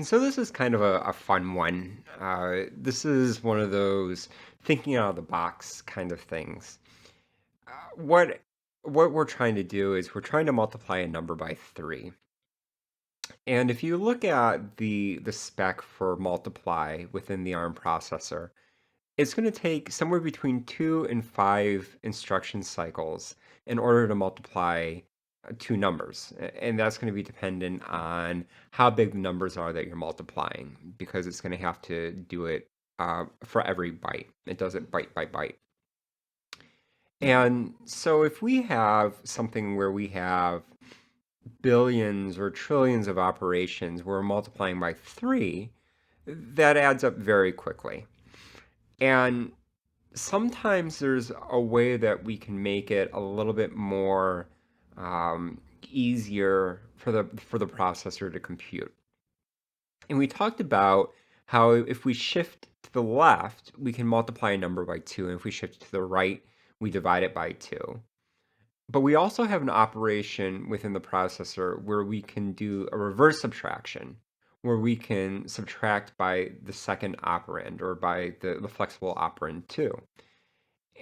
And so this is kind of a fun one. This is one of those thinking out of the box kind of things. Uh, what what we're trying to do is we're trying to multiply a number by 3. And if you look at the spec for multiply within the ARM processor, it's going to take somewhere between 2 and 5 instruction cycles in order to multiply two numbers. And that's going to be dependent on how big the numbers are that you're multiplying, because it's going to have to do it for every byte. It does it byte by byte. And so if we have something where we have billions or trillions of operations, we're multiplying by 3, that adds up very quickly. And sometimes there's a way that we can make it a little bit more easier for the processor to compute. And we talked about how if we shift to the left, we can multiply a number by 2, and if we shift to the right, we divide it by 2. But we also have an operation within the processor where we can do a reverse subtraction, where we can subtract by the second operand, or by the flexible operand 2.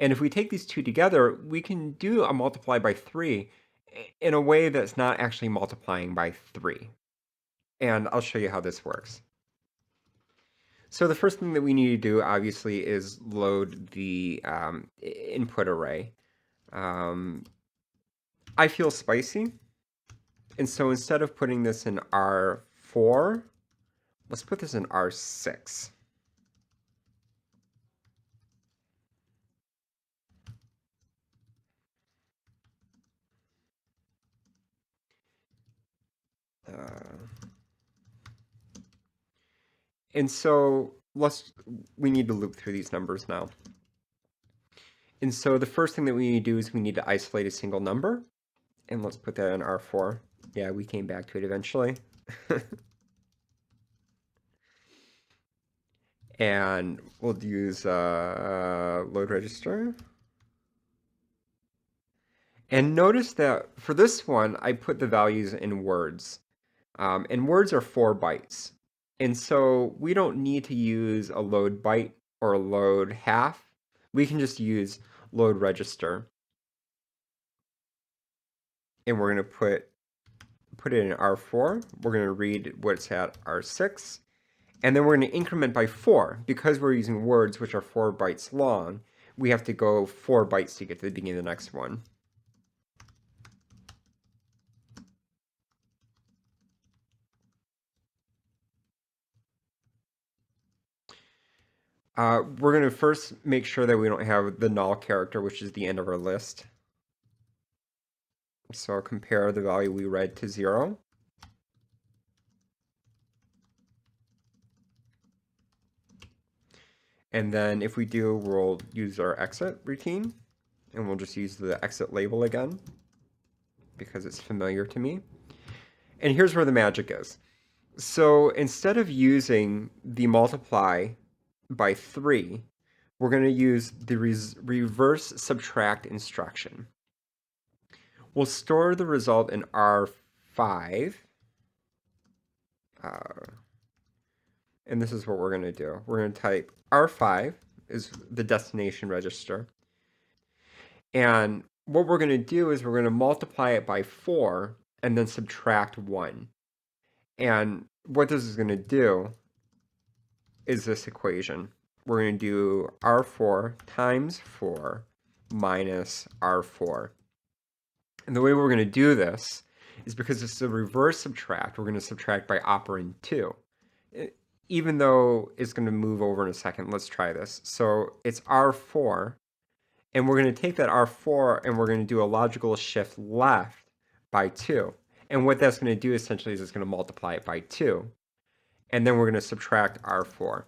And if we take these two together, we can do a multiply by 3 in a way that's not actually multiplying by 3. And I'll show you how this works. So the first thing that we need to do, obviously, is load the input array. I feel spicy, and so instead of putting this in R4, let's put this in R6. And so we need to loop through these numbers now. And so the first thing that we need to do is we need to isolate a single number. And let's put that in R4. Yeah, we came back to it eventually. And we'll use load register. And notice that for this one, I put the values in words. And words are 4 bytes. And so we don't need to use a load byte or a load half. We can just use load register. And we're going to put it in R4. We're going to read what's at R6. And then we're going to increment by 4. Because we're using words which are 4 bytes long, we have to go 4 bytes to get to the beginning of the next one. We're going to first make sure that we don't have the null character, which is the end of our list. So I'll compare the value we read to 0. And then if we do, we'll use our exit routine, and we'll just use the exit label again because it's familiar to me. And here's where the magic is. So instead of using the multiply by 3, we're going to use the reverse subtract instruction. We'll store the result in R5. And this is what we're going to do. We're going to type R5 is the destination register. And what we're going to do is we're going to multiply it by 4 and then subtract 1. And what this is going to do is this equation. We're going to do R4 times 4 minus R4. And the way we're going to do this is because it's a reverse subtract, we're going to subtract by operand 2. Even though it's going to move over in a second, let's try this. So it's R4, and we're going to take that R4 and we're going to do a logical shift left by 2. And what that's going to do essentially is it's going to multiply it by 2. And then we're going to subtract R4.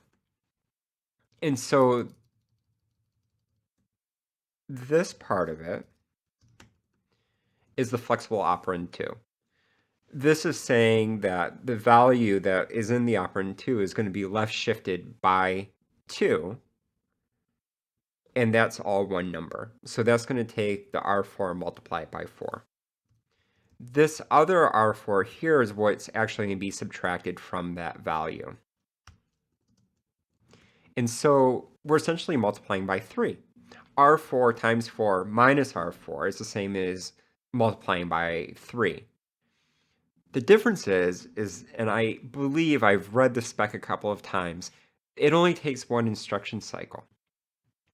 And so this part of it is the flexible operand 2. This is saying that the value that is in the operand 2 is going to be left shifted by 2, and that's all one number. So that's going to take the R4 and multiply it by 4. This other R4 here is what's actually going to be subtracted from that value. And so we're essentially multiplying by 3. R4 times 4 minus R4 is the same as multiplying by 3. The difference is, and I believe I've read the spec a couple of times, it only takes one instruction cycle.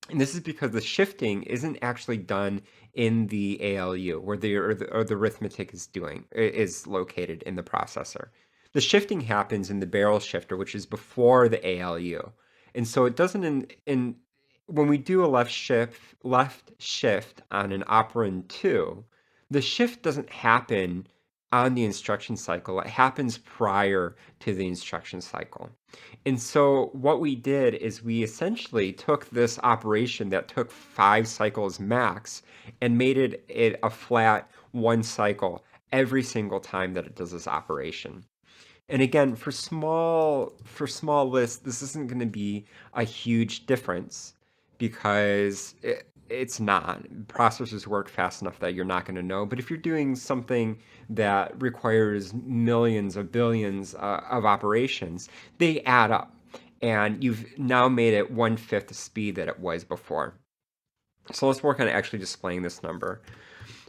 And this is because the shifting isn't actually done in the ALU where the arithmetic is located in the processor. The shifting happens in the barrel shifter, which is before the ALU. And so it doesn't when we do a left shift on an operand 2, the shift doesn't happen on the instruction cycle. It happens prior to the instruction cycle. And so what we did is we essentially took this operation that took 5 cycles max and made it a flat 1 cycle every single time that it does this operation. And again, for small lists, this isn't going to be a huge difference because it's not. Processors work fast enough that you're not going to know. But if you're doing something that requires millions of billions of operations, they add up. And you've now made it 1/5 the speed that it was before. So let's work on actually displaying this number.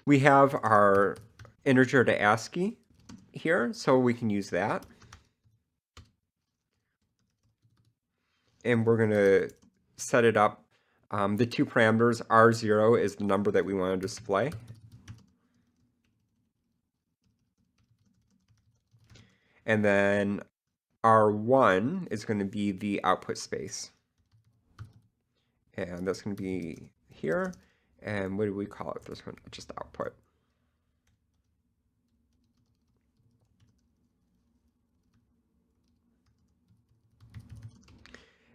We have our integer to ASCII here, so we can use that. And we're going to set it up. The two parameters, R0 is the number that we want to display. And then R1 is going to be the output space. And that's going to be here. And what do we call it? This one, just output.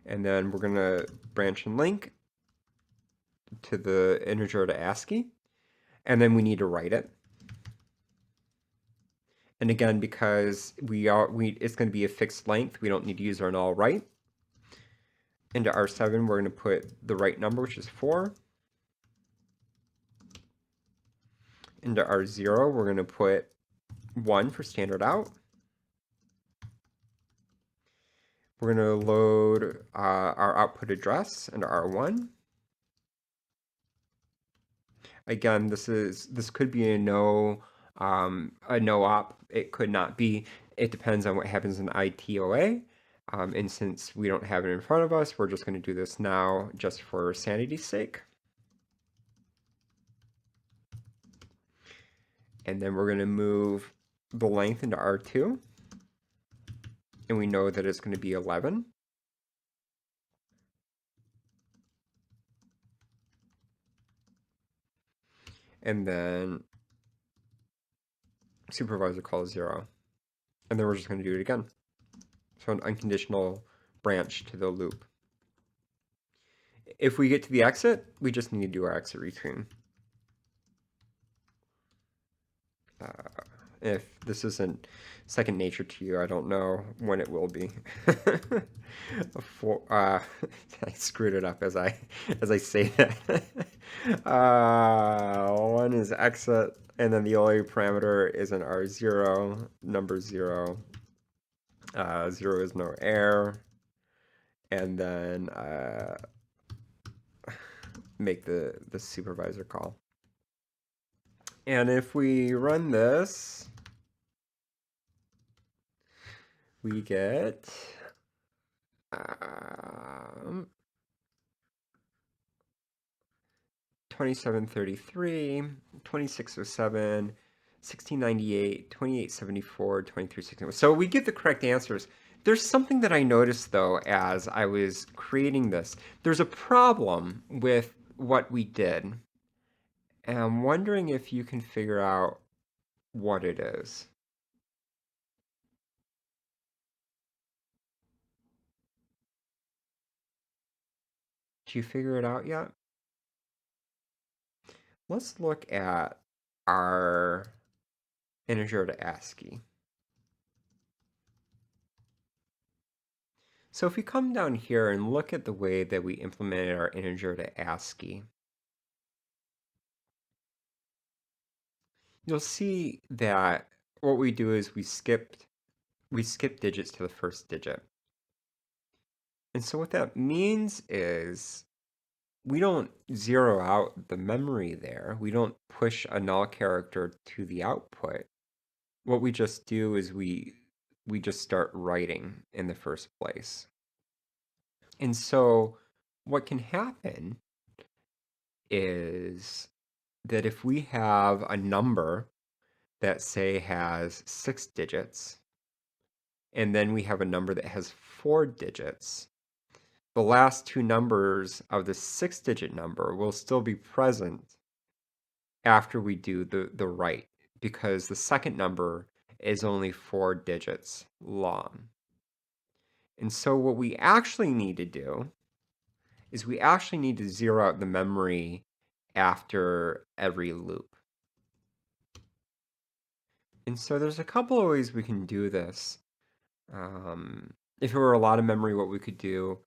And then we're going to branch and link to the integer to ASCII. And then we need to write it. And again, because it's going to be a fixed length, we don't need to use our null right. Into R7, we're going to put the right number, which is 4. Into R0, we're going to put 1 for standard out. We're going to load our output address into R1. Again, this could be a no op. It could not be. It depends on what happens in ITOA. And since we don't have it in front of us, we're just going to do this now just for sanity's sake. And then we're going to move the length into R2. And we know that it's going to be 11. And then supervisor call 0. And then we're just going to do it again. So an unconditional branch to the loop. If we get to the exit, we just need to do our exit routine. If this isn't second nature to you, I don't know when it will be. I screwed it up as I say that. One is exit, and then the only parameter is an R0, number 0. 0 is no error, and then make the supervisor call. And if we run this, we get 2733, 2607, 1698, 2874, 2361. So we get the correct answers. There's something that I noticed, though, as I was creating this. There's a problem with what we did. And I'm wondering if you can figure out what it is. Did you figure it out yet? Let's look at our integer to ASCII. So if we come down here and look at the way that we implemented our integer to ASCII, you'll see that what we do is we skip digits to the first digit. And so what that means is we don't zero out the memory there. We don't push a null character to the output. What we just do is we just start writing in the first place. And so what can happen is that if we have a number that, say, has 6 digits, and then we have a number that has 4 digits, the last two numbers of the 6-digit number will still be present after we do the write, because the second number is only 4 digits long. And so what we actually need to do is we actually need to zero out the memory after every loop. And so there's a couple of ways we can do this. If it were a lot of memory, what we could do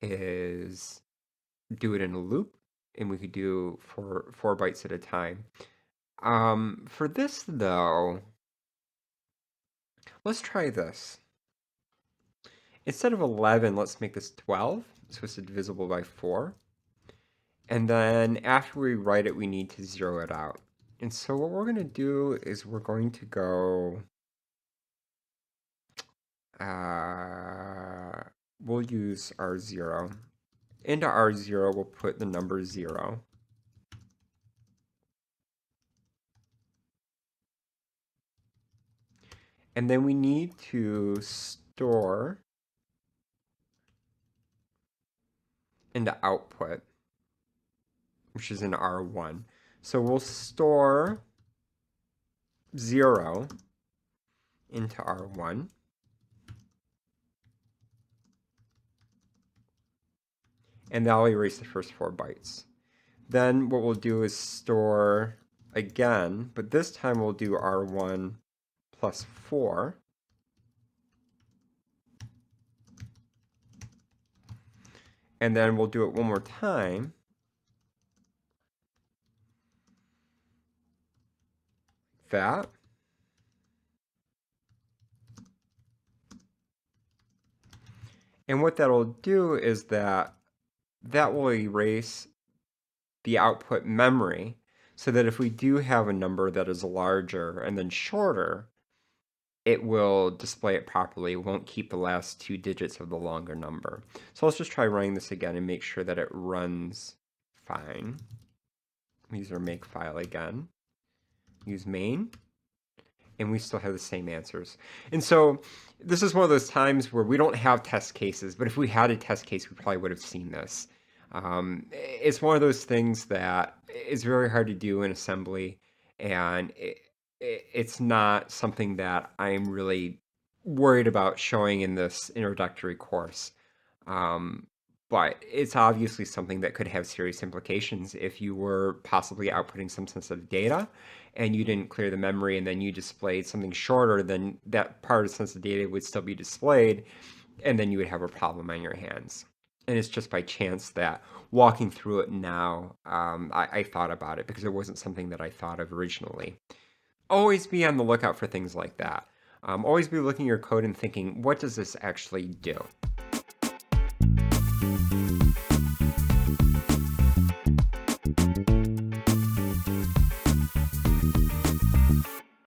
is do it in a loop, and we could do four bytes at a time. For this, though, let's try this. Instead of 11, let's make this 12, so it's divisible by 4. And then after we write it, we need to zero it out. And so what we're going to do is we're going to go, we'll use R0. Into R0, we'll put the number 0. And then we need to store into output, which is in R1. So we'll store 0 into R1. And that'll erase the first 4 bytes. Then what we'll do is store again, but this time we'll do R1 plus 4. And then we'll do it one more time. That. And what that'll do is that will erase the output memory, so that if we do have a number that is larger and then shorter, it will display it properly. It won't keep the last 2 digits of the longer number. So let's just try running this again and make sure that it runs fine. Use our makefile again. Use main. And we still have the same answers. And so this is one of those times where we don't have test cases, but if we had a test case, we probably would have seen this. It's one of those things that is very hard to do in assembly, and it's not something that I'm really worried about showing in this introductory course. But it's obviously something that could have serious implications if you were possibly outputting some sensitive data and you didn't clear the memory, and then you displayed something shorter, then that part of sensitive data would still be displayed, and then you would have a problem on your hands. And it's just by chance that walking through it now, I thought about it, because it wasn't something that I thought of originally. Always be on the lookout for things like that. Always be looking at your code and thinking, what does this actually do?